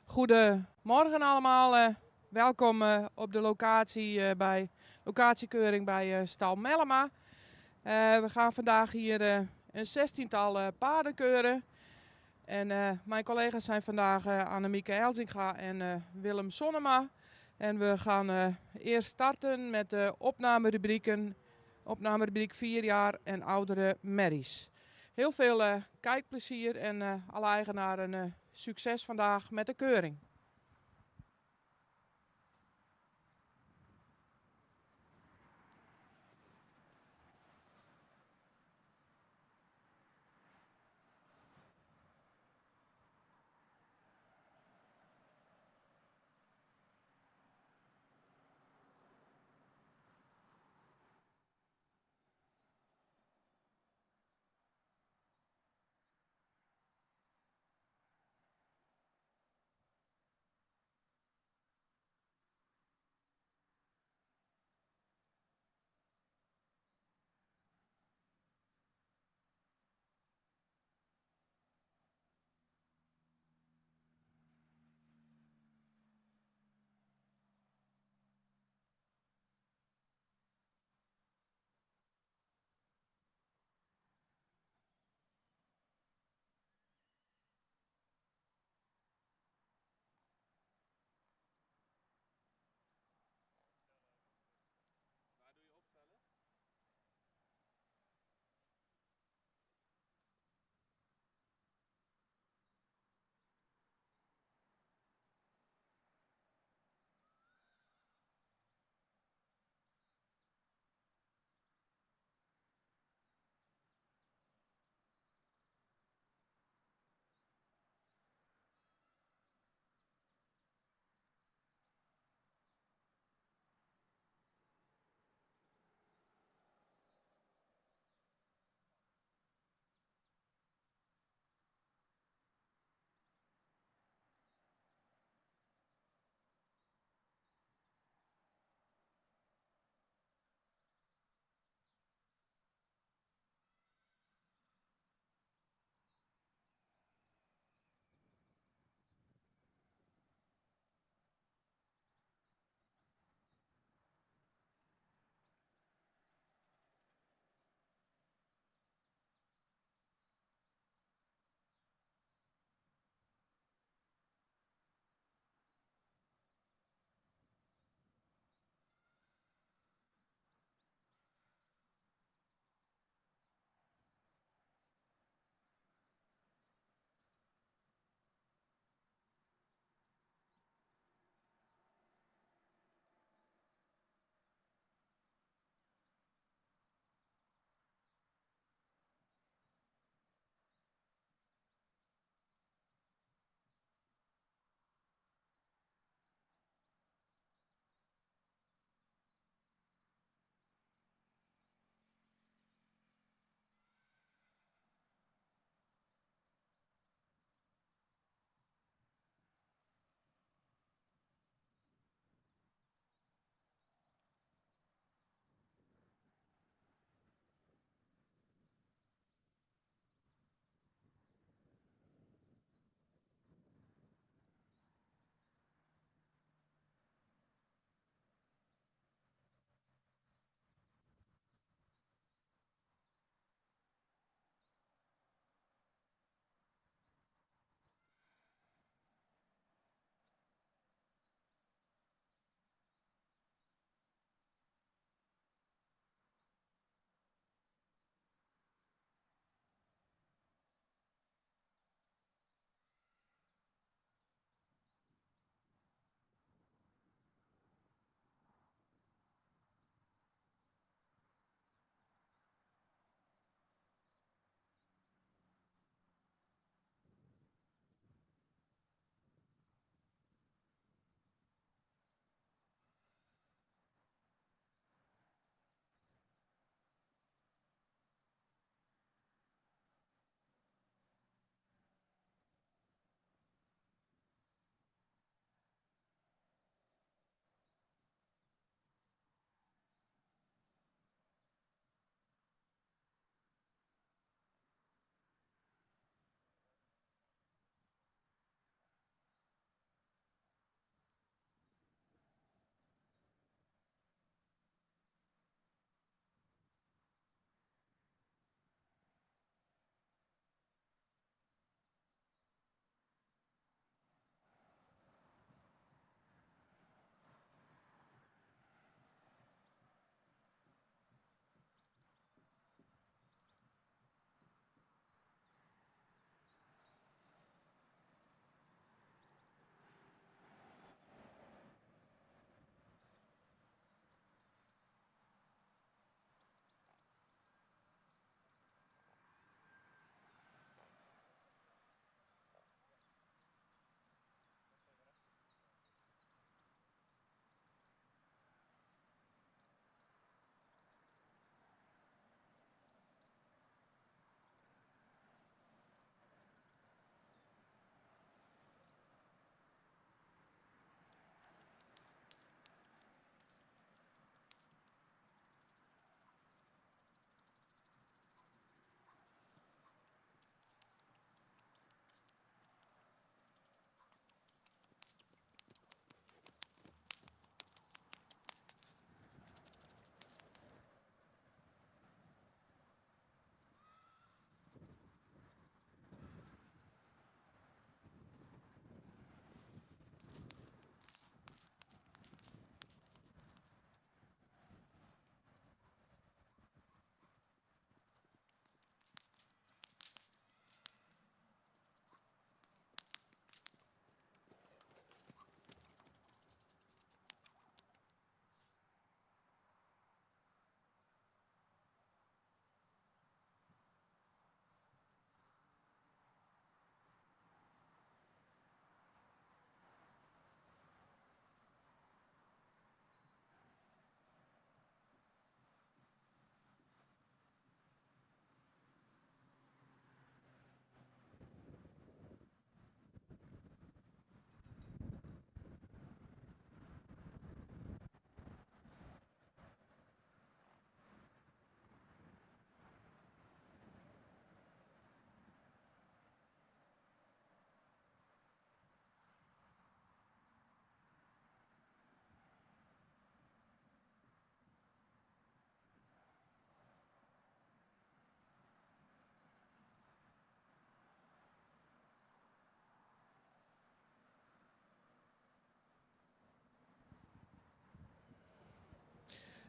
Goedemorgen allemaal. Welkom op de locatie bij locatiekeuring bij Stal Mellema. We gaan vandaag hier een 16-tal paarden keuren. En mijn collega's zijn vandaag Annemieke Elzinga en Willem Sonnema. En we gaan eerst starten met de opnamerubrieken. Opnamerubriek 4 jaar en oudere merries. Heel veel kijkplezier en alle eigenaren succes vandaag met de keuring.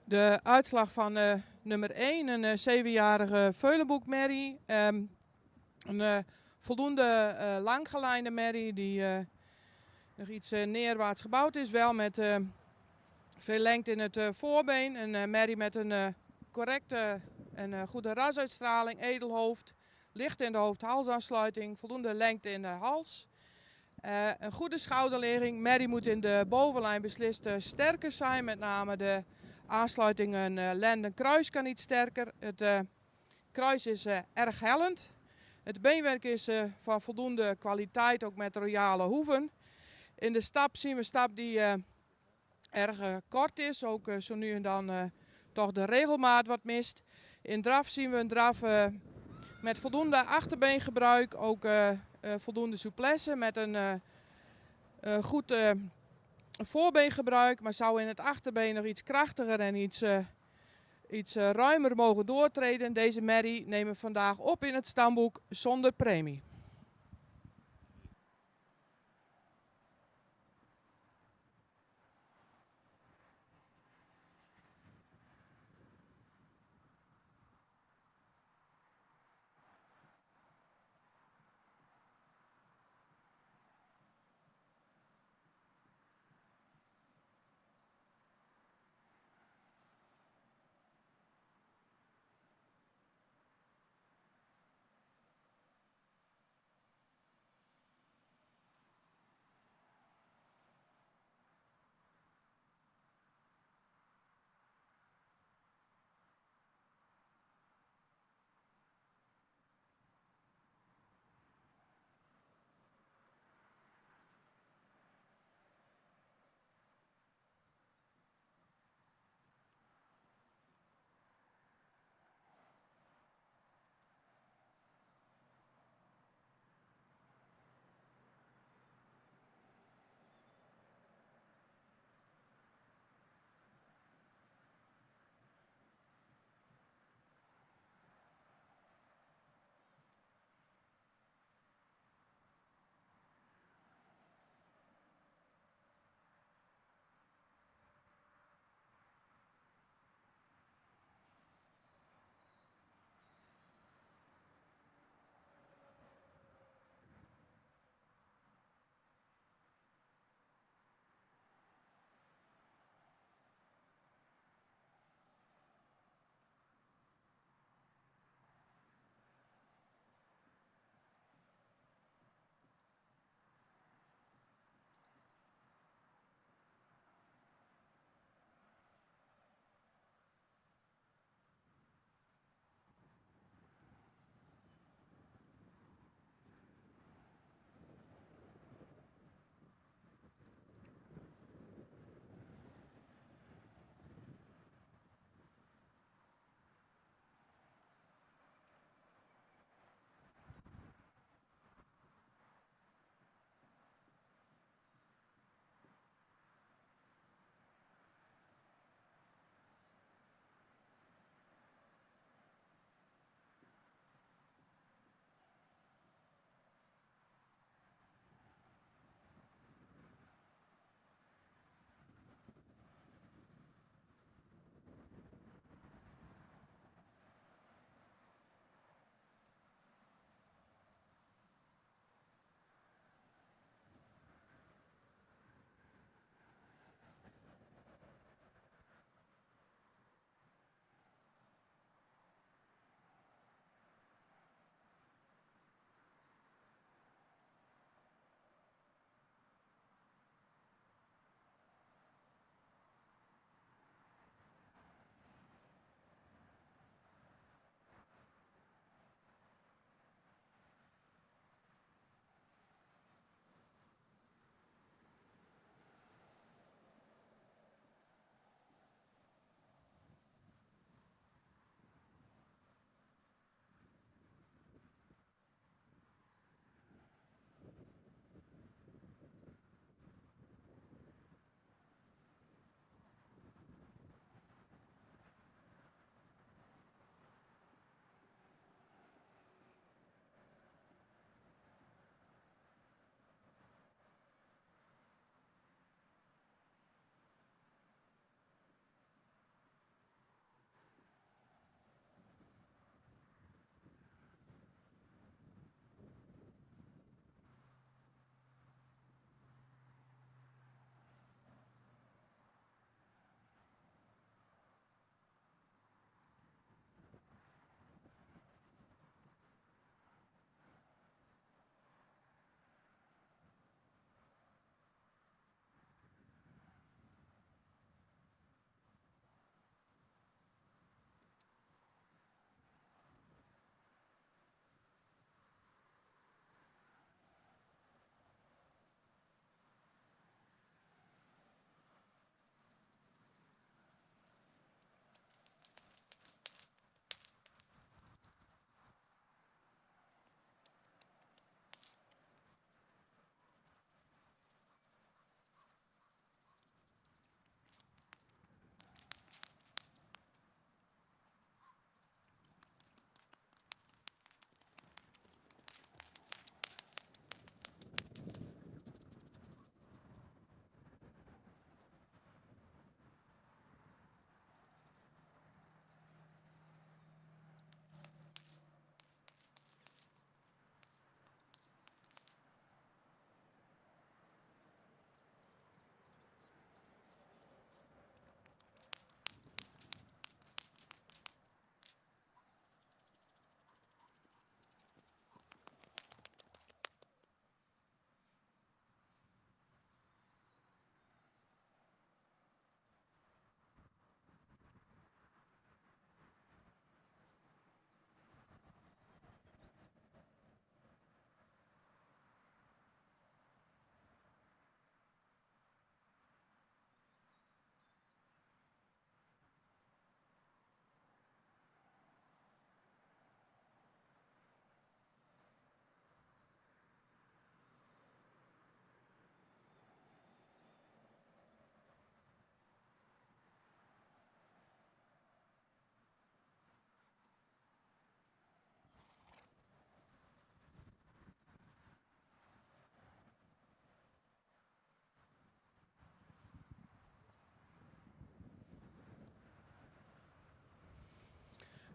De uitslag van nummer 1, een 7-jarige Veulenboek-merrie. Een voldoende langgelijnde merrie die nog iets neerwaarts gebouwd is. Wel met veel lengte in het voorbeen. Een merrie met een correcte en goede rasuitstraling, edelhoofd. Licht in de hoofd-halsaansluiting, voldoende lengte in de hals. Een goede schouderligging. Merrie moet in de bovenlijn beslist sterker zijn. Met name de aansluiting lenden-kruis kan iets sterker. Het kruis is erg hellend. Het beenwerk is van voldoende kwaliteit, ook met royale hoeven. In de stap zien we een stap die erg kort is. Ook zo nu en dan toch de regelmaat wat mist. In draf zien we een draf met voldoende achterbeengebruik. Ook voldoende souplesse met een goed voorbeengebruik. Maar zou in het achterbeen nog iets krachtiger en iets ruimer mogen doortreden. Deze merrie nemen we vandaag op in het stamboek zonder premie.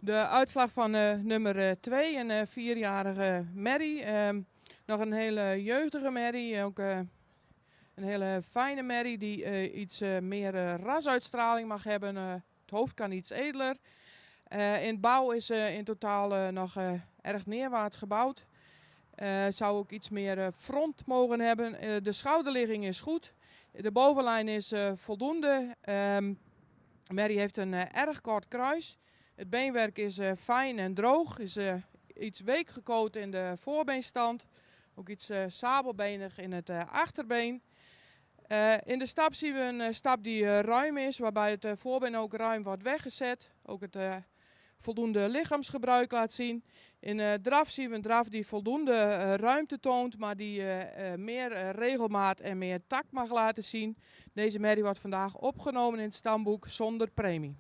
De uitslag van nummer 2, een 4-jarige merrie. Nog een hele jeugdige merrie, ook een hele fijne merrie die iets meer rasuitstraling mag hebben. Het hoofd kan iets edeler. In bouw is in totaal nog erg neerwaarts gebouwd. Zou ook iets meer front mogen hebben. De schouderligging is goed. De bovenlijn is voldoende. Merrie heeft een erg kort kruis. Het beenwerk is fijn en droog. Is iets week gekoot in de voorbeenstand. Ook iets sabelbenig in het achterbeen. In de stap zien we een stap die ruim is, waarbij het voorbeen ook ruim wordt weggezet. Ook het voldoende lichaamsgebruik laat zien. In draf zien we een draf die voldoende ruimte toont, maar die meer regelmaat en meer tact mag laten zien. Deze merrie wordt vandaag opgenomen in het stamboek zonder premie.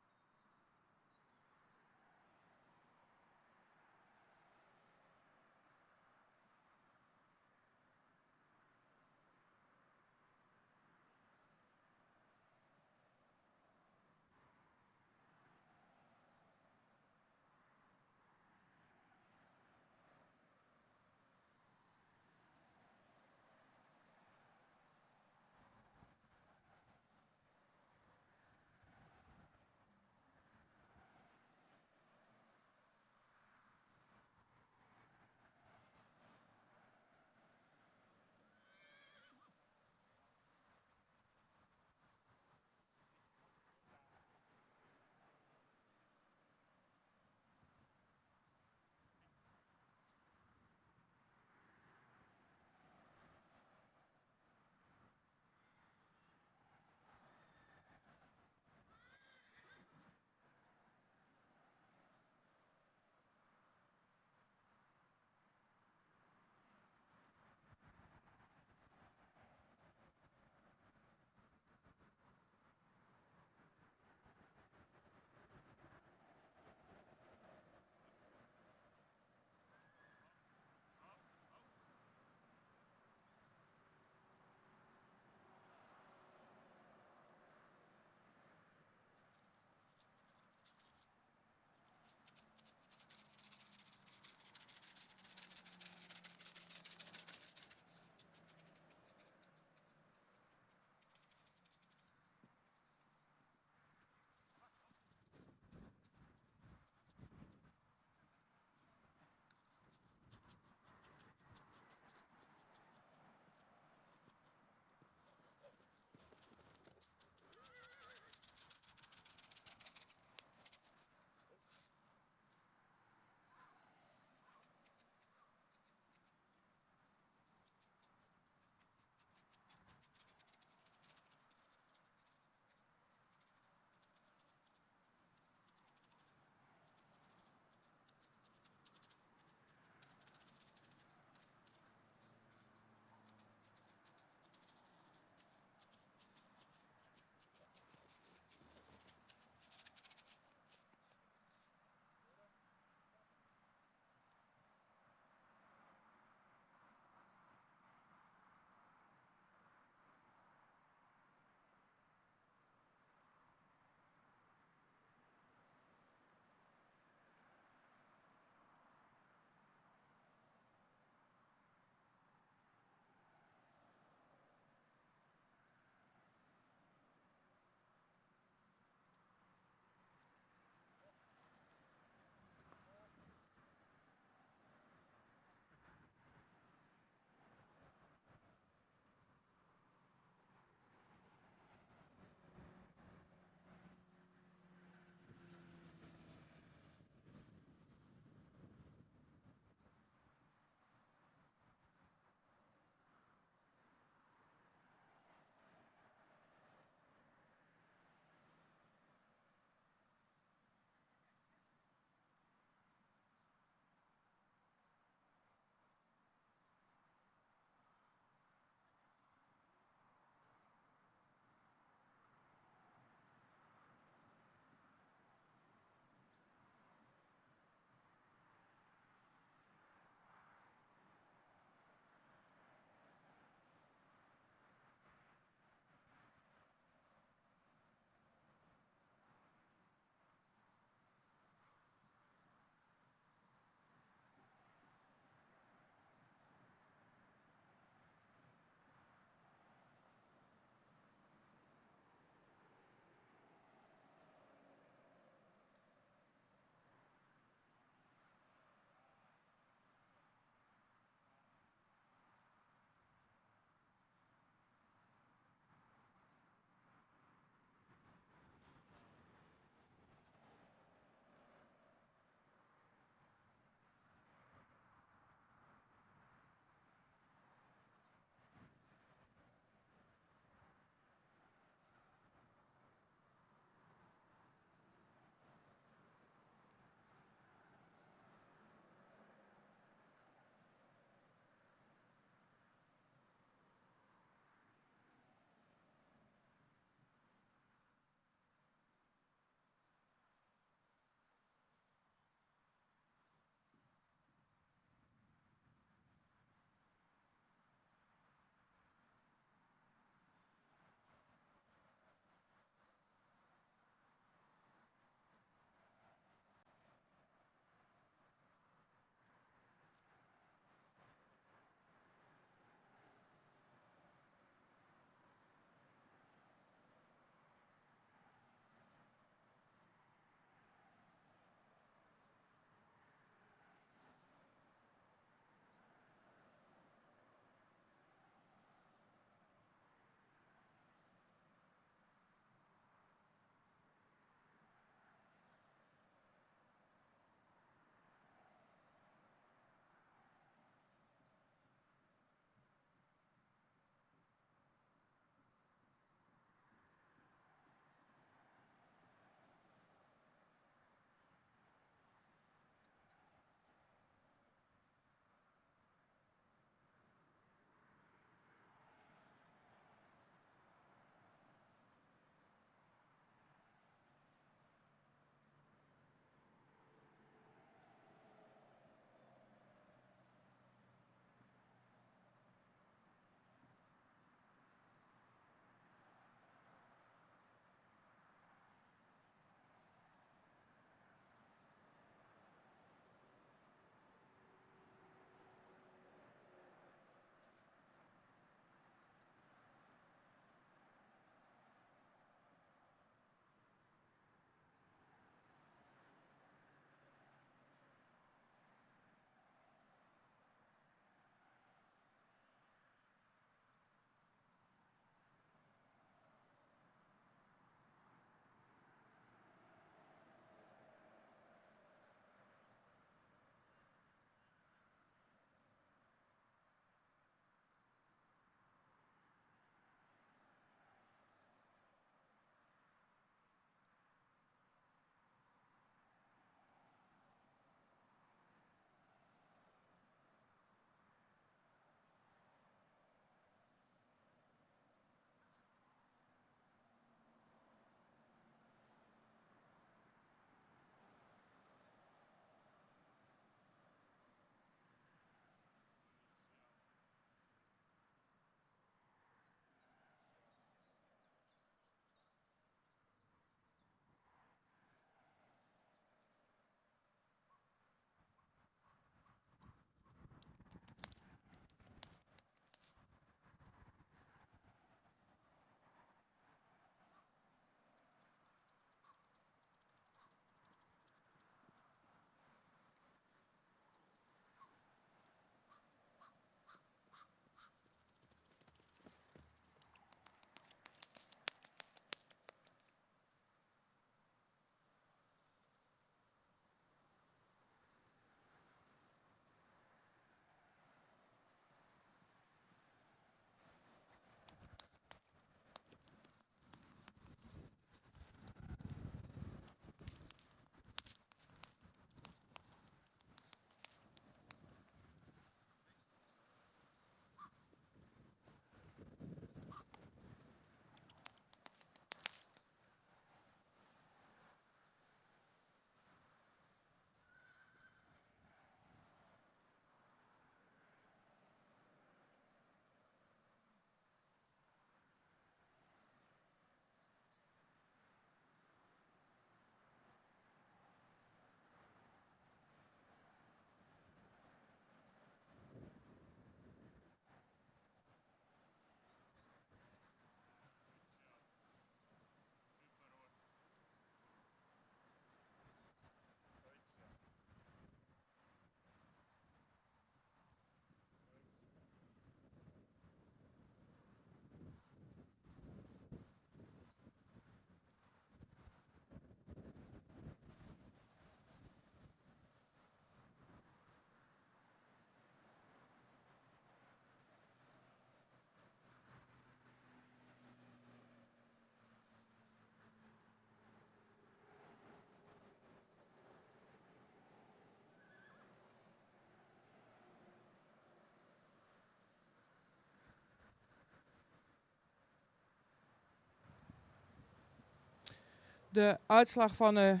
de uitslag van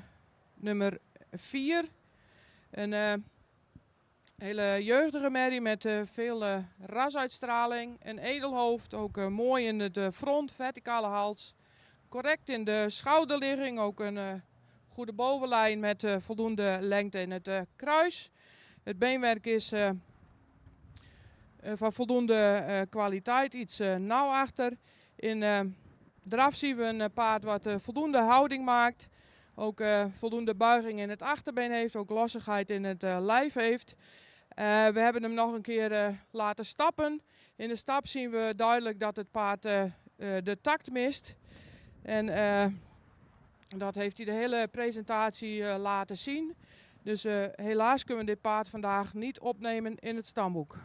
nummer 4. Een hele jeugdige merrie met veel rasuitstraling. Een edelhoofd, ook mooi in het front, verticale hals. Correct in de schouderligging, ook een goede bovenlijn met voldoende lengte in het kruis. Het beenwerk is van voldoende kwaliteit, iets nauw achter. In draf zien we een paard wat voldoende houding maakt. Ook voldoende buiging in het achterbeen heeft, ook lossigheid in het lijf heeft. We hebben hem nog een keer laten stappen. In de stap zien we duidelijk dat het paard de takt mist. En dat heeft hij de hele presentatie laten zien. Dus helaas kunnen we dit paard vandaag niet opnemen in het stamboek.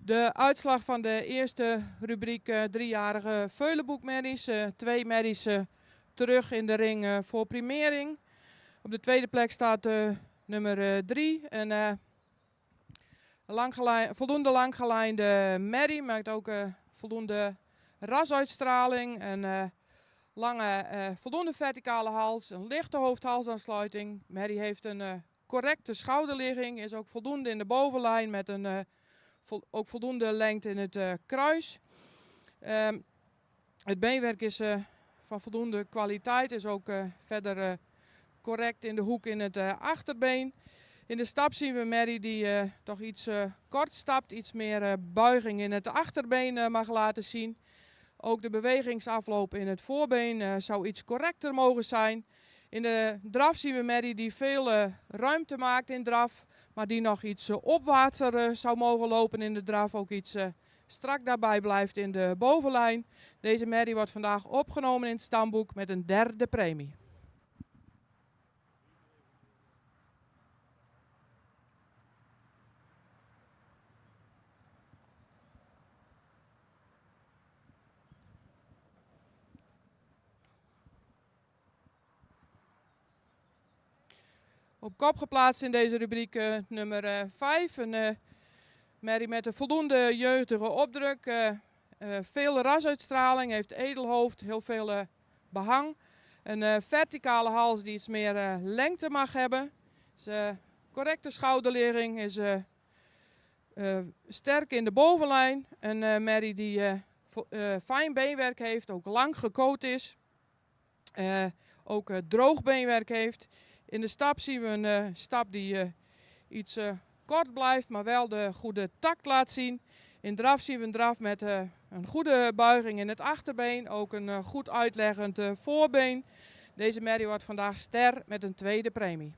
De uitslag van de eerste rubriek driejarige veulenboekmerries. 2 merries terug in de ring voor primering. Op de tweede plek staat nummer 3. Een voldoende langgelijnde merrie. Maakt ook voldoende rasuitstraling. Een voldoende verticale hals. Een lichte hoofd-halsaansluiting. Merrie heeft een correcte schouderligging. Is ook voldoende in de bovenlijn met een... ook voldoende lengte in het kruis. Het beenwerk is van voldoende kwaliteit. Is ook verder correct in de hoek in het achterbeen. In de stap zien we Merrie die toch iets kort stapt. Iets meer buiging in het achterbeen mag laten zien. Ook de bewegingsafloop in het voorbeen zou iets correcter mogen zijn. In de draf zien we Merrie die veel ruimte maakt in draf. Maar die nog iets opwaartser zou mogen lopen in de draf. Ook iets strak daarbij blijft in de bovenlijn. Deze merrie wordt vandaag opgenomen in het stamboek met een 3e premie. Op kop geplaatst in deze rubriek nummer 5. Een merrie met een voldoende jeugdige opdruk. Veel rasuitstraling, heeft edelhoofd, heel veel behang. Een verticale hals die iets meer lengte mag hebben. Correcte schouderligging, is sterk in de bovenlijn. Een merrie die fijn beenwerk heeft, ook lang gecoat is. Ook droog beenwerk heeft. In de stap zien we een stap die iets kort blijft, maar wel de goede takt laat zien. In draf zien we een draf met een goede buiging in het achterbeen. Ook een goed uitleggend voorbeen. Deze merrie wordt vandaag ster met een 2e premie.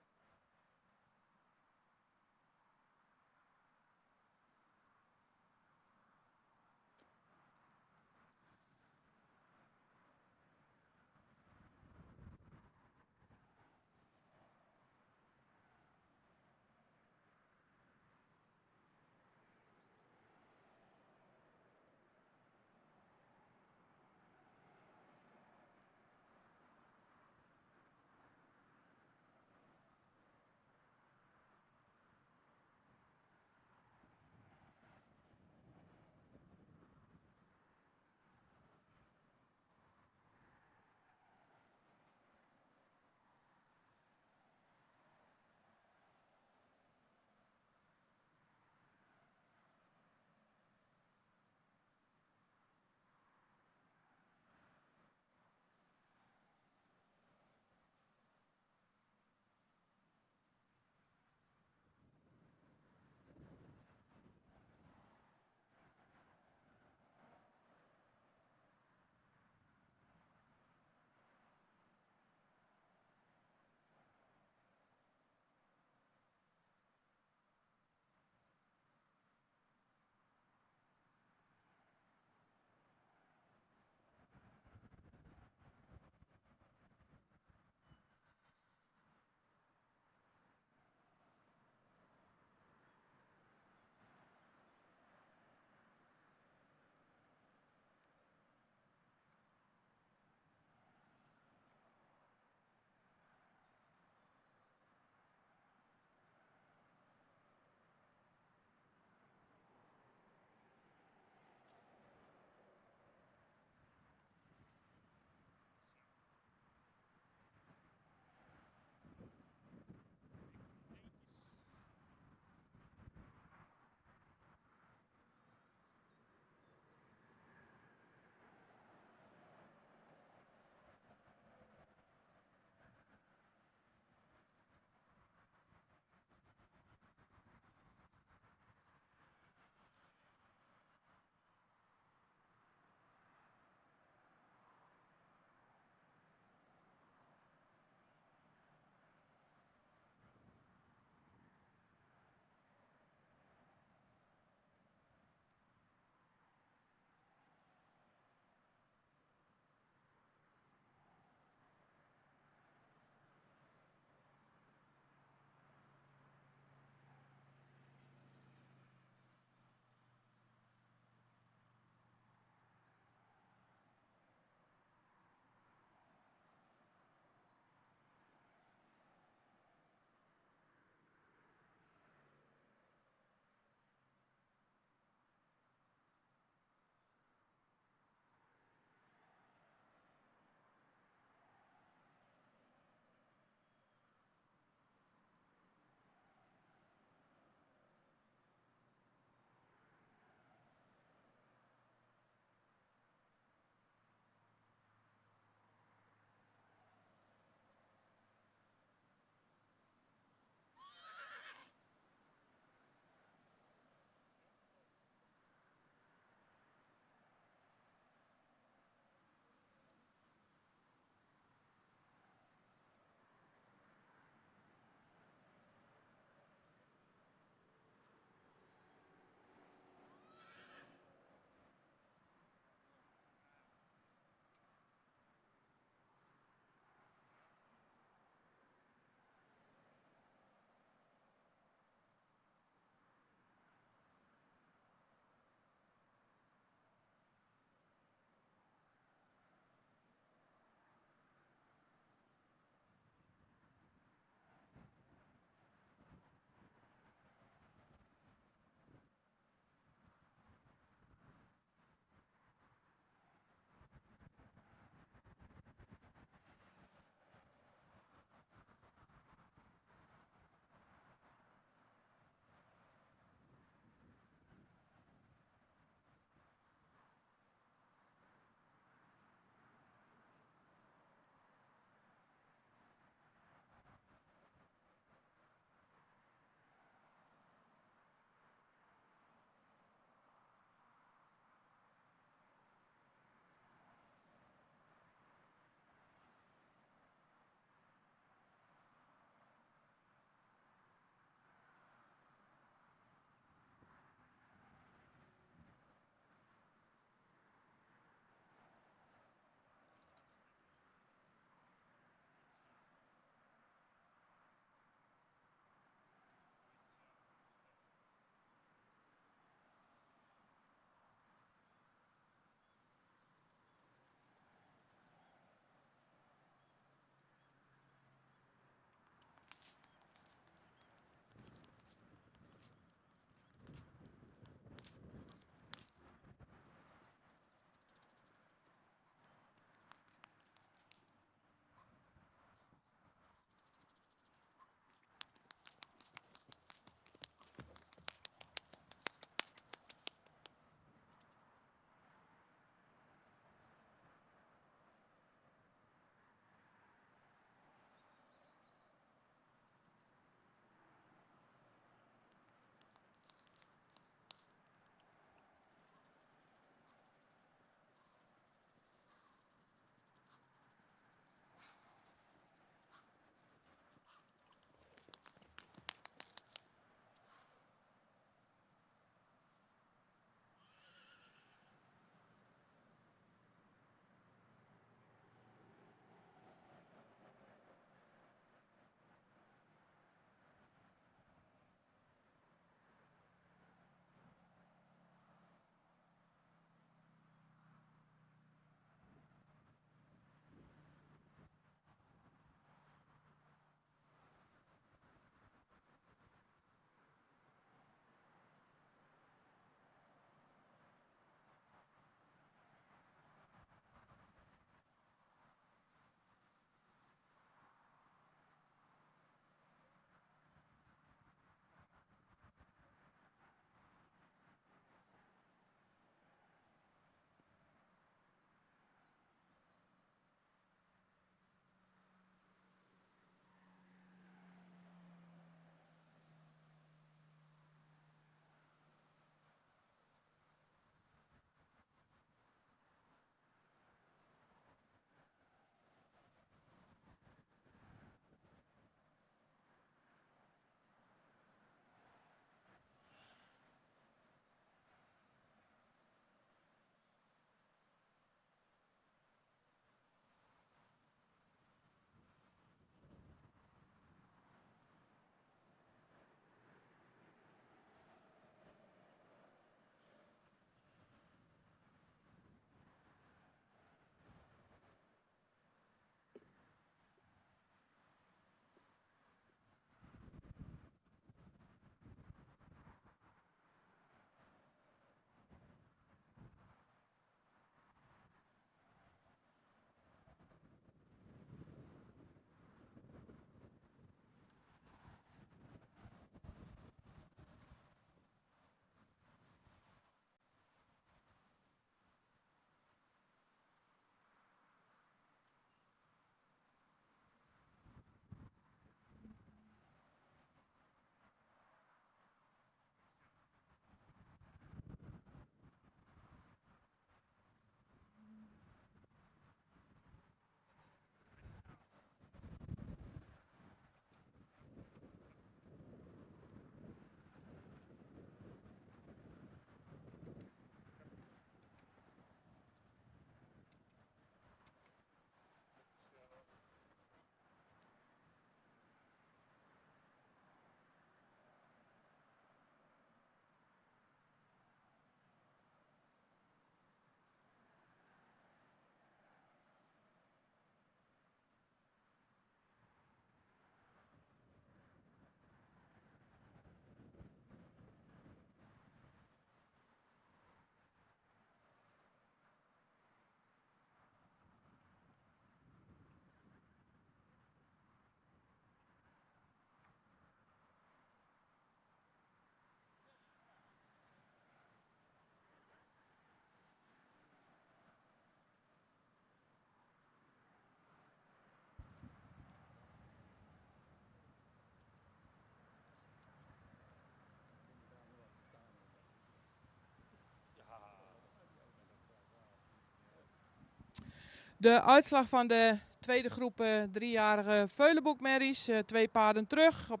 De uitslag van de tweede groep driejarige Veulenboekmerries. 2 paarden terug. Op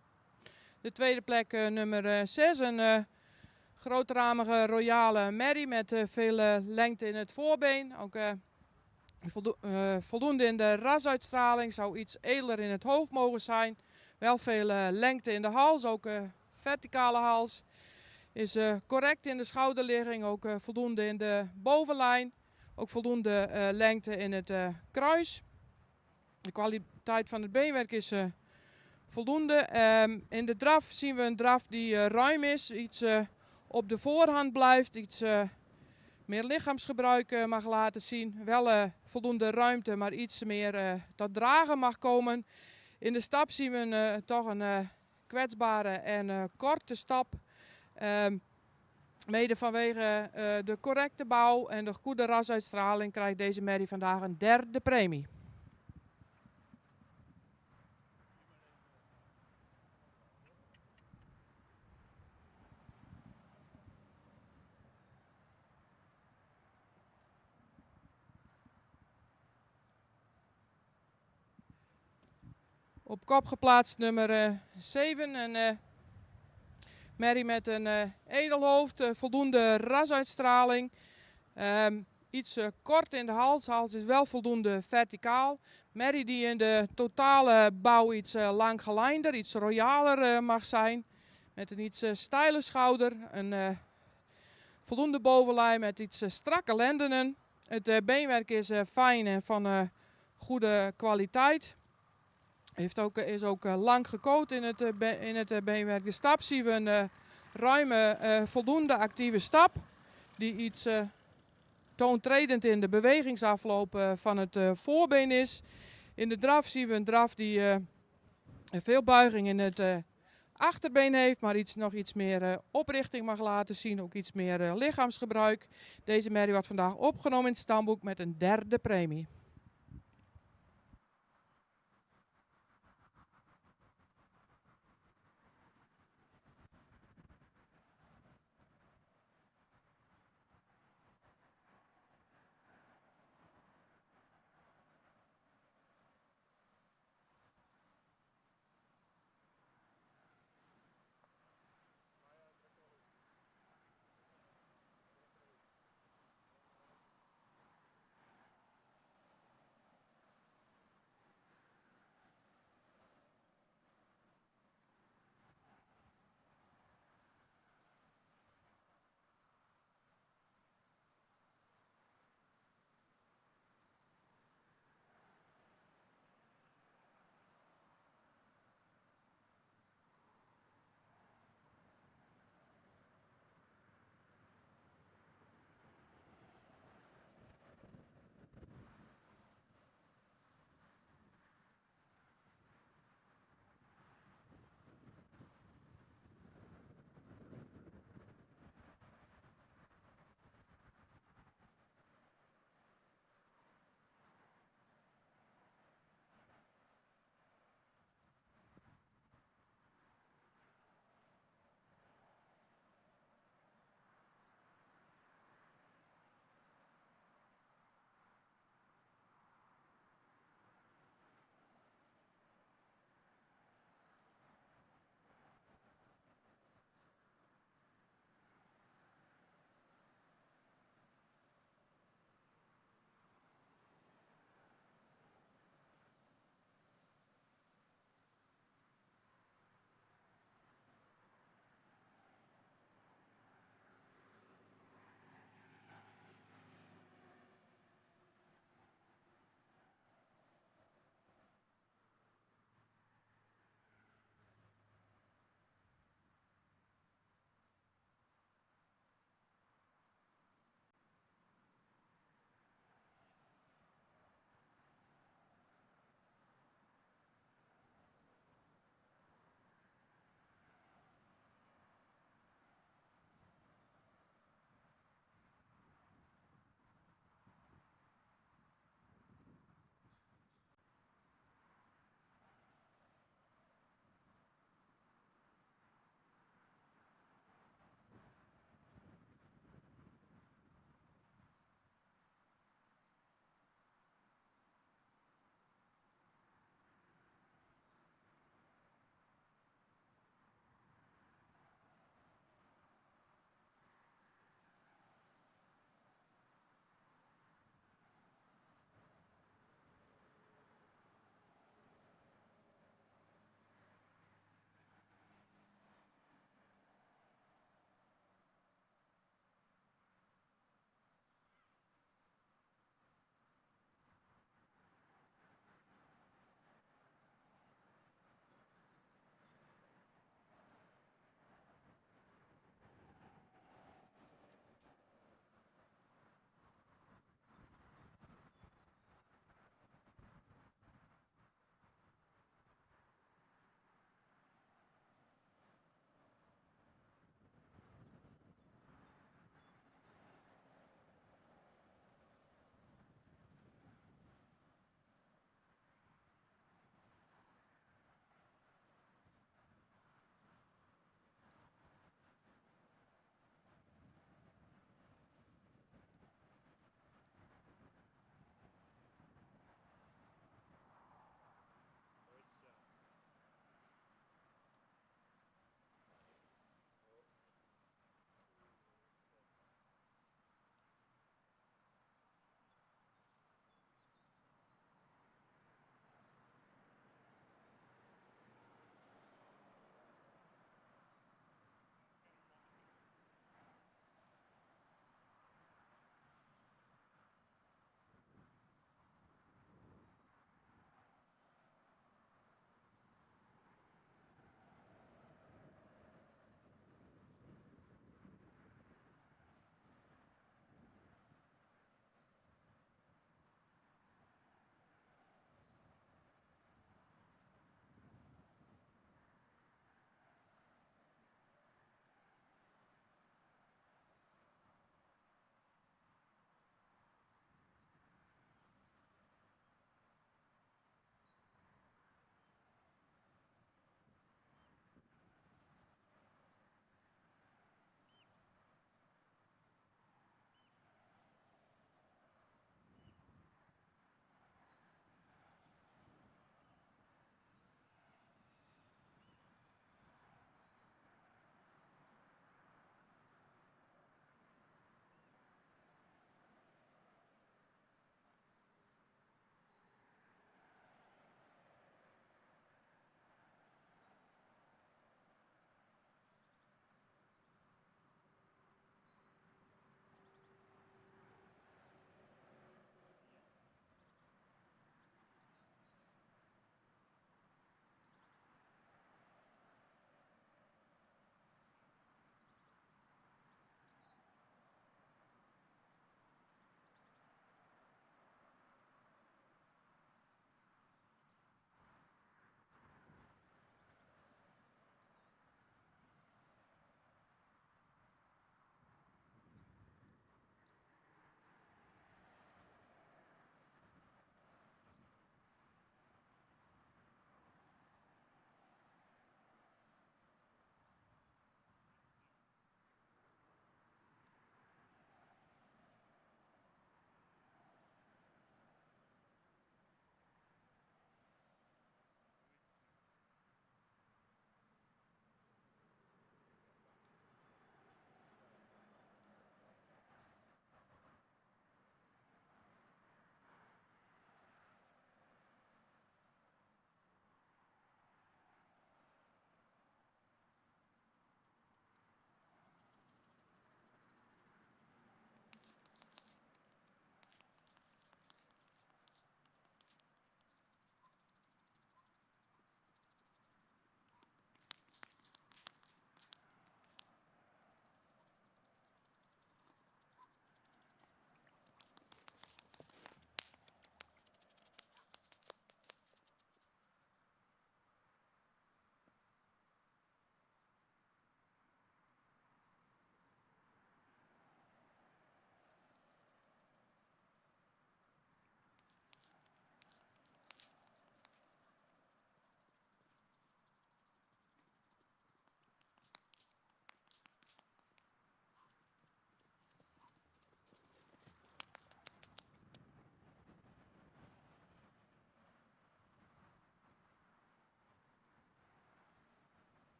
de tweede plek nummer 6. Een grootramige royale merrie met veel lengte in het voorbeen. Ook voldoende in de rasuitstraling. Zou iets edeler in het hoofd mogen zijn. Wel veel lengte in de hals. Ook verticale hals. Is correct in de schouderligging. Ook voldoende in de bovenlijn. Ook voldoende lengte in het kruis. De kwaliteit van het beenwerk is voldoende. In de draf zien we een draf die ruim is. Iets op de voorhand blijft. Iets meer lichaamsgebruik mag laten zien. Wel voldoende ruimte, maar iets meer tot dragen mag komen. In de stap zien we toch een kwetsbare en korte stap. Mede vanwege de correcte bouw en de goede rasuitstraling krijgt deze merrie vandaag een derde premie. Op kop geplaatst nummer 7. Een merrie met een edelhoofd, voldoende rasuitstraling. Iets kort in de hals. Hals is wel voldoende verticaal. Merrie die in de totale bouw iets langgelijnder, iets royaler mag zijn. Met een iets steile schouder. Een voldoende bovenlijn met iets strakke lendenen. Het beenwerk is fijn en van goede kwaliteit. Is ook lang gecoat in het beenwerk. De stap zien we een ruime, voldoende actieve stap. Die iets toontredend in de bewegingsafloop van het voorbeen is. In de draf zien we een draf die veel buiging in het achterbeen heeft. Maar nog iets meer oprichting mag laten zien. Ook iets meer lichaamsgebruik. Deze merrie wordt vandaag opgenomen in het stamboek met een derde premie.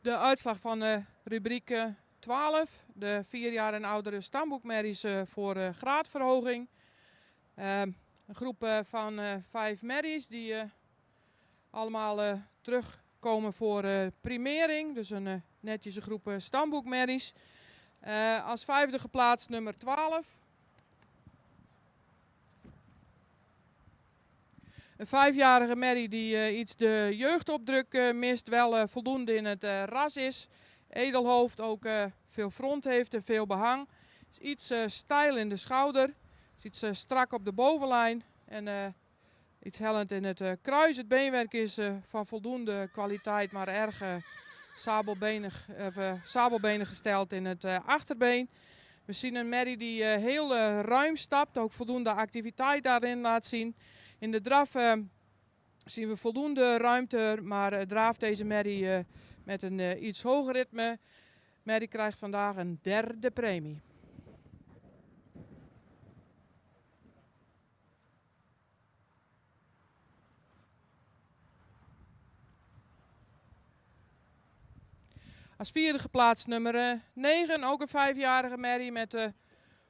De uitslag van rubriek 12, de 4 jaar en oudere stamboekmerries voor graadverhoging. Een groep van 5 merries die allemaal terugkomen voor primering. Dus een netjes groep stamboekmerries. Als vijfde geplaatst nummer 12. Een 5-jarige merrie die iets de jeugdopdruk mist, wel voldoende in het ras is. Edelhoofd, ook veel front heeft en veel behang. Is iets stijl in de schouder. Is iets strak op de bovenlijn en iets hellend in het kruis. Het beenwerk is van voldoende kwaliteit, maar erg sabelbenig gesteld in het achterbeen. We zien een merrie die heel ruim stapt, ook voldoende activiteit daarin laat zien. In de draf zien we voldoende ruimte, maar draaft deze merrie met een iets hoger ritme. Merrie krijgt vandaag een 3e premie. Als vierde geplaatst nummer 9, ook een 5-jarige merrie met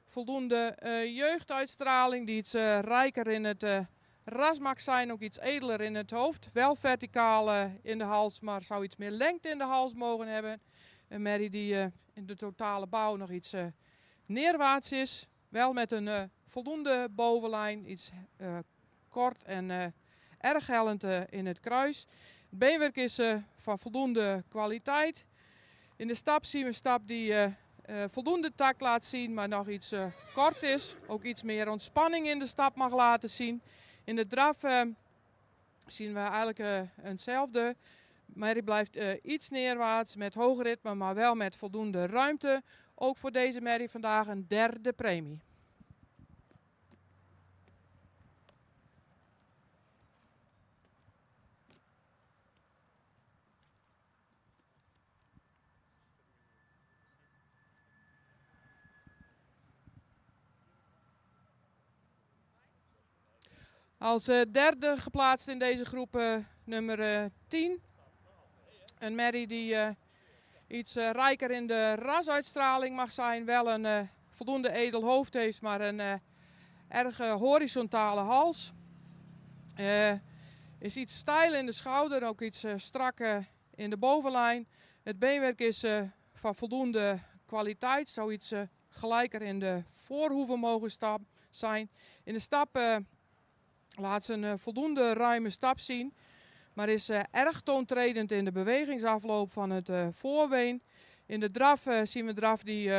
voldoende jeugduitstraling. Die iets rijker in het ras mag zijn, ook iets edeler in het hoofd. Wel verticaal in de hals, maar zou iets meer lengte in de hals mogen hebben. Een merrie die in de totale bouw nog iets neerwaarts is. Wel met een voldoende bovenlijn, iets kort en erg hellend in het kruis. Het beenwerk is van voldoende kwaliteit. In de stap zien we een stap die voldoende tak laat zien, maar nog iets kort is. Ook iets meer ontspanning in de stap mag laten zien. In de draf zien we eigenlijk hetzelfde. Maar die blijft iets neerwaarts met hoog ritme, maar wel met voldoende ruimte. Ook voor deze merrie vandaag een 3e premie. Als 3e geplaatst in deze groep nummer 10. Een merrie die iets rijker in de rasuitstraling mag zijn. Wel een voldoende edel hoofd heeft, maar een erg horizontale hals. Is iets stijl in de schouder, ook iets strak in de bovenlijn. Het beenwerk is van voldoende kwaliteit. Zou iets gelijker in de voorhoeven mogen zijn. In de stap laat ze een voldoende ruime stap zien. Maar is erg toontredend in de bewegingsafloop van het voorbeen. In de draf zien we een draf die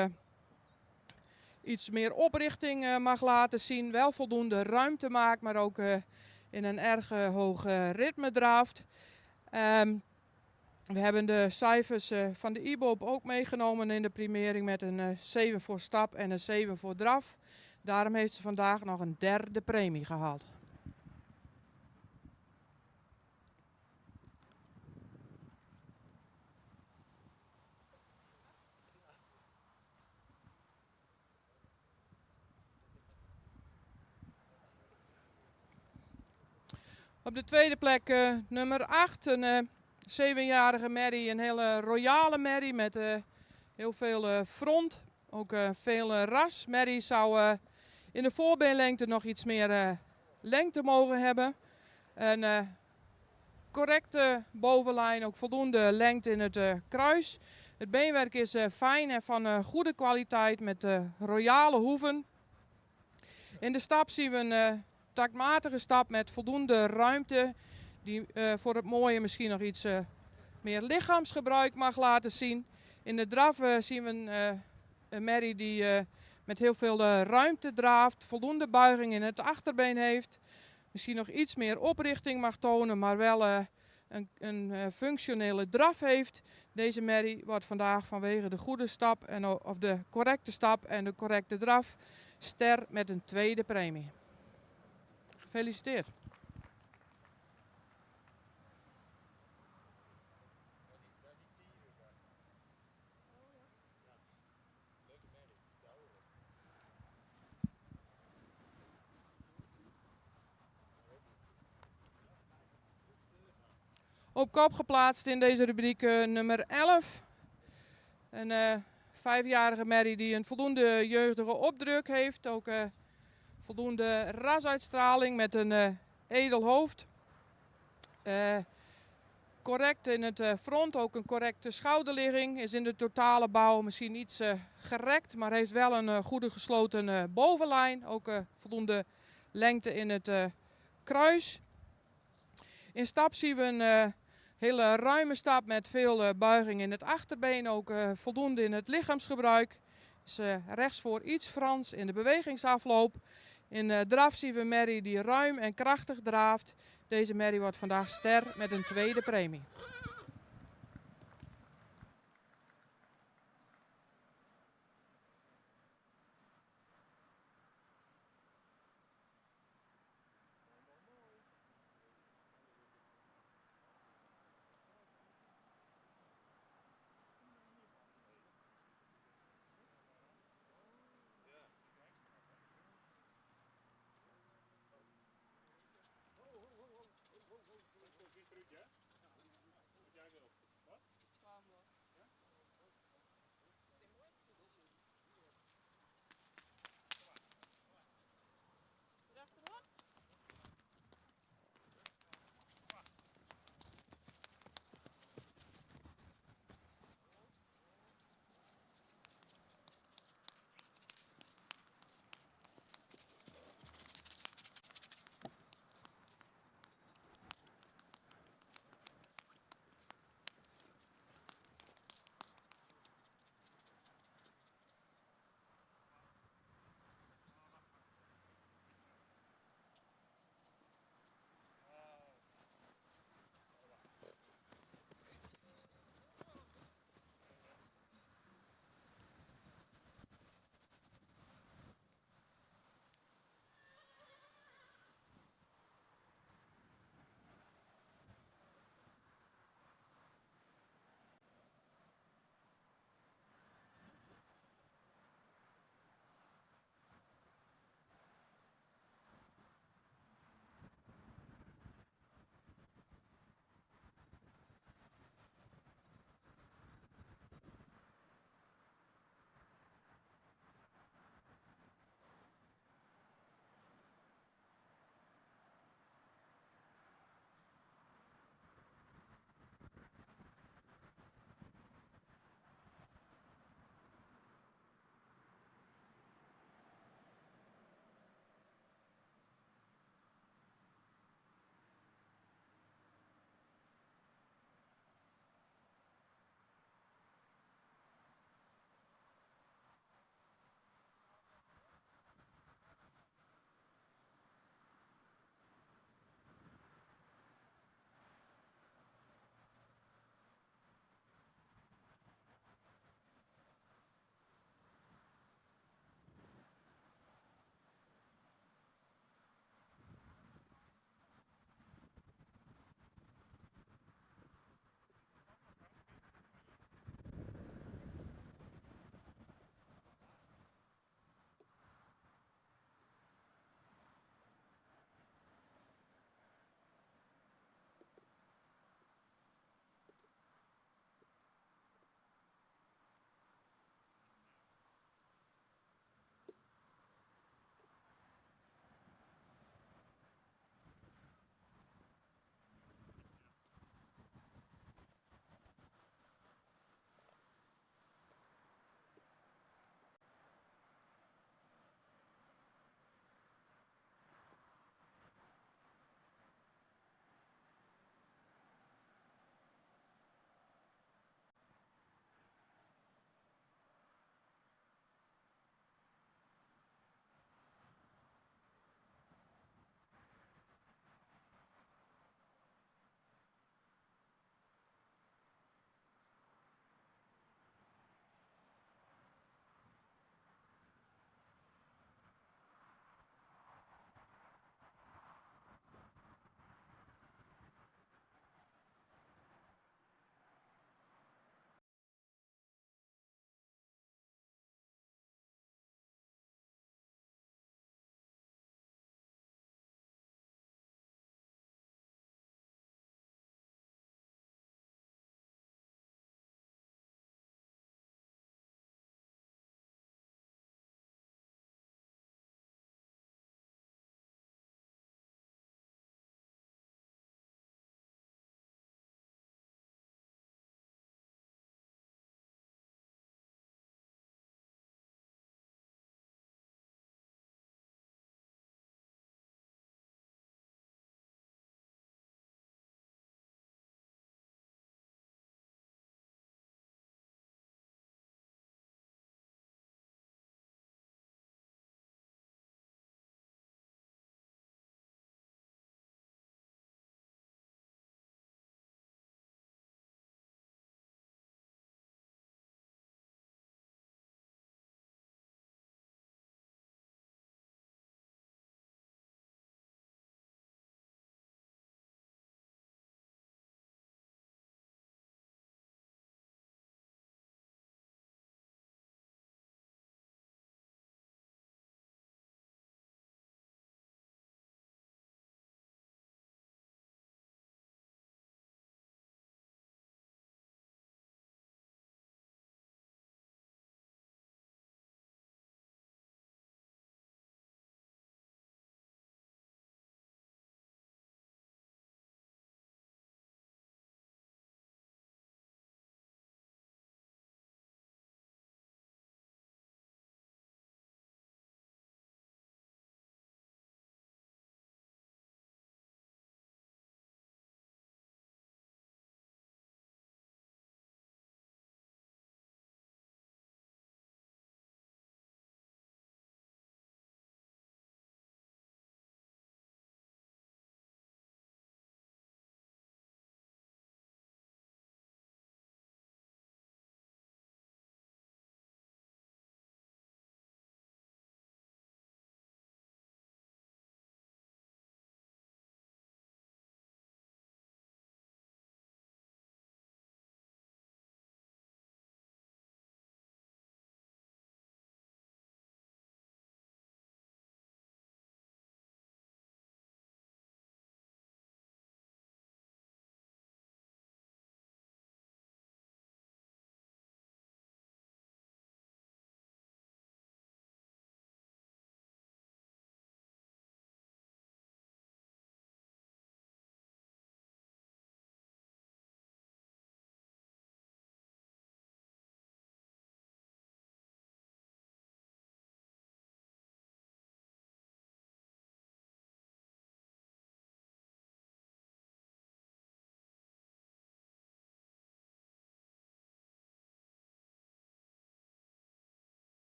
iets meer oprichting mag laten zien. Wel voldoende ruimte maakt, maar ook in een erg hoog ritme draaft. We hebben de cijfers van de IBOP ook meegenomen in de primering met een 7 voor stap en een 7 voor draf. Daarom heeft ze vandaag nog een 3e premie gehaald. Op de tweede plek nummer 8, een 7-jarige merrie, een hele royale merrie met heel veel front, ook veel ras. Merrie zou in de voorbeenlengte nog iets meer lengte mogen hebben. Een correcte bovenlijn, ook voldoende lengte in het kruis. Het beenwerk is fijn en van goede kwaliteit met royale hoeven. In de stap zien we een taktmatige stap met voldoende ruimte. Die voor het mooie misschien nog iets meer lichaamsgebruik mag laten zien. In de draf zien we een merrie die met heel veel ruimte draaft. Voldoende buiging in het achterbeen heeft. Misschien nog iets meer oprichting mag tonen, maar wel een functionele draf heeft. Deze merrie wordt vandaag vanwege de goede stap of de correcte stap en de correcte draf ster met een 2e premie. Gefeliciteerd. Op kop geplaatst in deze rubriek nummer 11. Een 5-jarige merrie die een voldoende jeugdige opdruk heeft. Ook voldoende rasuitstraling met een edel hoofd. Correct in het front, ook een correcte schouderligging. Is in de totale bouw misschien iets gerekt, maar heeft wel een goede gesloten bovenlijn. Ook voldoende lengte in het kruis. In stap zien we een hele ruime stap met veel buiging in het achterbeen. Ook voldoende in het lichaamsgebruik. Is rechtsvoor iets Frans in de bewegingsafloop. In draf zien we een merrie die ruim en krachtig draaft. Deze merrie wordt vandaag ster met een tweede premie.